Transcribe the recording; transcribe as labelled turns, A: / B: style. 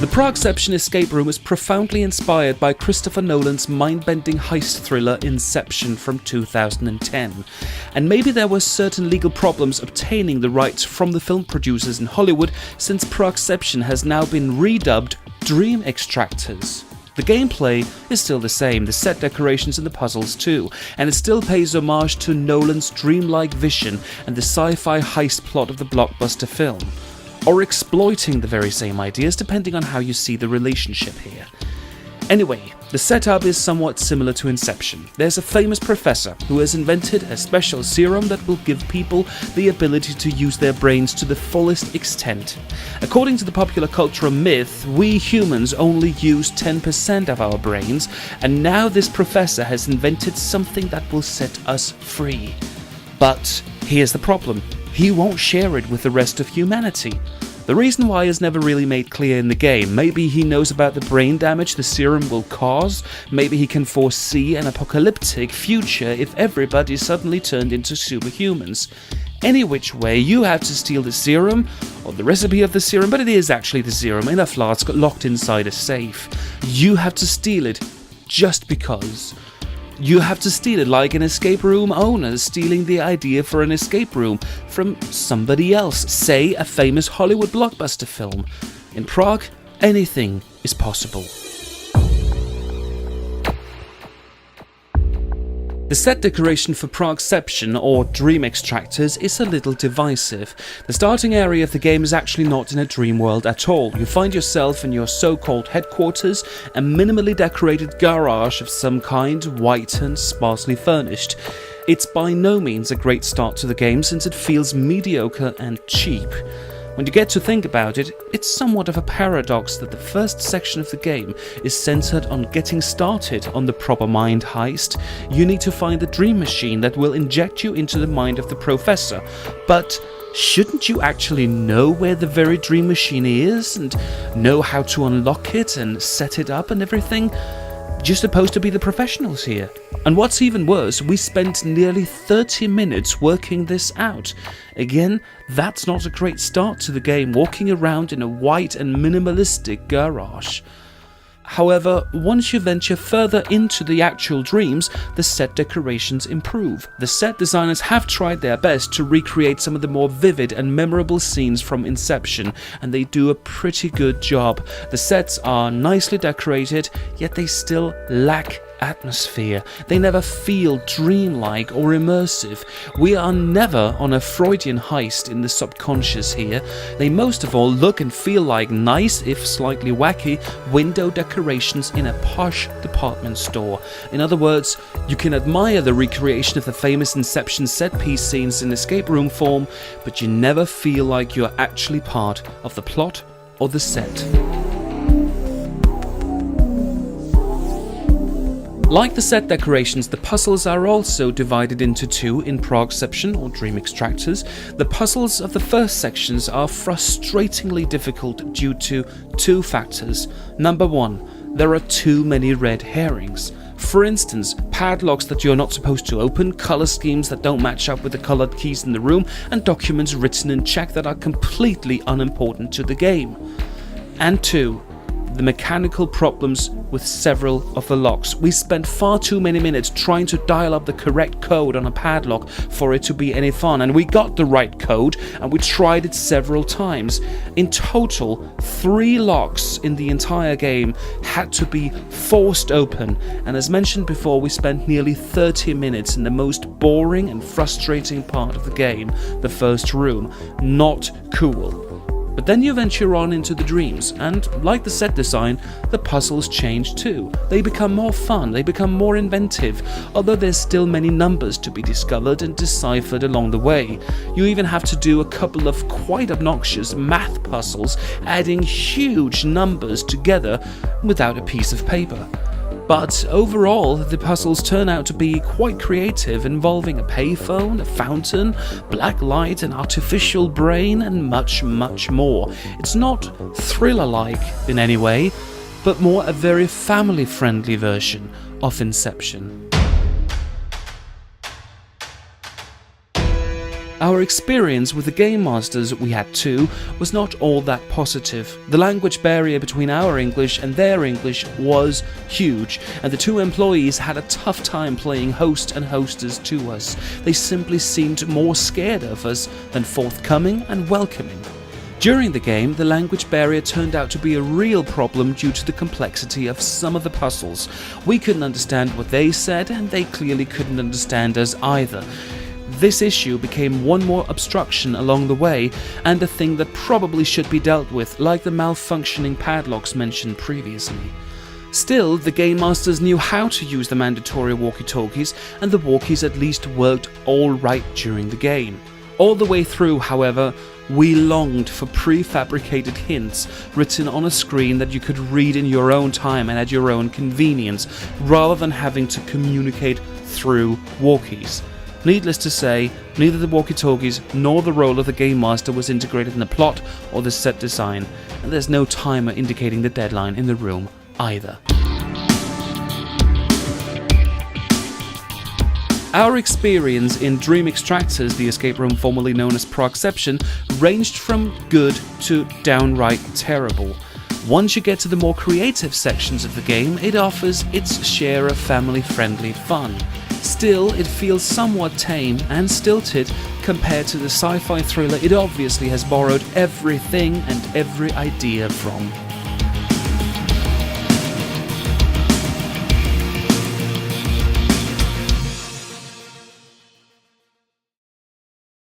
A: The Pragueception escape room is profoundly inspired by Christopher Nolan's mind-bending heist thriller Inception from 2010. And maybe there were certain legal problems obtaining the rights from the film producers in Hollywood, since Pragueception has now been redubbed Dream Extractors. The gameplay is still the same, the set decorations and the puzzles too, and it still pays homage to Nolan's dreamlike vision and the sci-fi heist plot of the blockbuster film, or exploiting the very same ideas depending on how you see the relationship here. Anyway, the setup is somewhat similar to Inception. There's a famous professor who has invented a special serum that will give people the ability to use their brains to the fullest extent. According to the popular cultural myth, we humans only use 10% of our brains, and now this professor has invented something that will set us free. But here's the problem. He won't share it with the rest of humanity. The reason why is never really made clear in the game. Maybe he knows about the brain damage the serum will cause, maybe he can foresee an apocalyptic future if everybody suddenly turned into superhumans. Any which way, you have to steal the serum, or the recipe of the serum, but it is actually the serum in a flask locked inside a safe. You have to steal it just because. You have to steal it like an escape room owner stealing the idea for an escape room from somebody else, say a famous Hollywood blockbuster film. In Prague, anything is possible. The set decoration for Pragueception, or Dream Extractors, is a little divisive. The starting area of the game is actually not in a dream world at all. You find yourself in your so-called headquarters, a minimally decorated garage of some kind, white and sparsely furnished. It's by no means a great start to the game, since it feels mediocre and cheap. When you get to think about it, it's somewhat of a paradox that the first section of the game is centered on getting started on the proper mind heist. You need to find the dream machine that will inject you into the mind of the professor. But shouldn't you actually know where the very dream machine is and know how to unlock it and set it up and everything? You're supposed to be the professionals here. And what's even worse, we spent nearly 30 minutes working this out. Again, that's not a great start to the game, walking around in a white and minimalistic garage. However, once you venture further into the actual dreams, the set decorations improve. The set designers have tried their best to recreate some of the more vivid and memorable scenes from Inception, and they do a pretty good job. The sets are nicely decorated, yet they still lack atmosphere. They never feel dreamlike or immersive. We are never on a Freudian heist in the subconscious here. They most of all look and feel like nice, if slightly wacky, window decorations in a posh department store. In other words, you can admire the recreation of the famous Inception set-piece scenes in escape room form, but you never feel like you're actually part of the plot or the set. Like the set decorations, the puzzles are also divided into two in Pragueception, or Dream Extractors. The puzzles of the first sections are frustratingly difficult due to two factors. Number one, there are too many red herrings. For instance, padlocks that you're not supposed to open, color schemes that don't match up with the colored keys in the room, and documents written in Czech that are completely unimportant to the game. And two, the mechanical problems with several of the locks. We spent far too many minutes trying to dial up the correct code on a padlock for it to be any fun, and we got the right code and we tried it several times. In total, 3 locks in the entire game had to be forced open, and as mentioned before, we spent nearly 30 minutes in the most boring and frustrating part of the game, the first room. Not cool. But then you venture on into the dreams, and like the set design, the puzzles change too. They become more fun, they become more inventive, although there's still many numbers to be discovered and deciphered along the way. You even have to do a couple of quite obnoxious math puzzles, adding huge numbers together without a piece of paper. But overall, the puzzles turn out to be quite creative, involving a payphone, a fountain, black light, an artificial brain, and much, much more. It's not thriller-like in any way, but more a very family-friendly version of Inception. Our experience with the game masters, we had two, was not all that positive. The language barrier between our English and their English was huge, and the two employees had a tough time playing host and hostess to us. They simply seemed more scared of us than forthcoming and welcoming. During the game, the language barrier turned out to be a real problem due to the complexity of some of the puzzles. We couldn't understand what they said, and they clearly couldn't understand us either. This issue became one more obstruction along the way, and a thing that probably should be dealt with, like the malfunctioning padlocks mentioned previously. Still, the Game Masters knew how to use the mandatory walkie-talkies, and the walkies at least worked all right during the game. All the way through, however, we longed for prefabricated hints written on a screen that you could read in your own time and at your own convenience, rather than having to communicate through walkies. Needless to say, neither the walkie-talkies nor the role of the Game Master was integrated in the plot or the set design, and there's no timer indicating the deadline in the room either. Our experience in Dream Extractors, the escape room formerly known as Pragueception, ranged from good to downright terrible. Once you get to the more creative sections of the game, it offers its share of family-friendly fun. Still, it feels somewhat tame and stilted compared to the sci-fi thriller it obviously has borrowed everything and every idea from.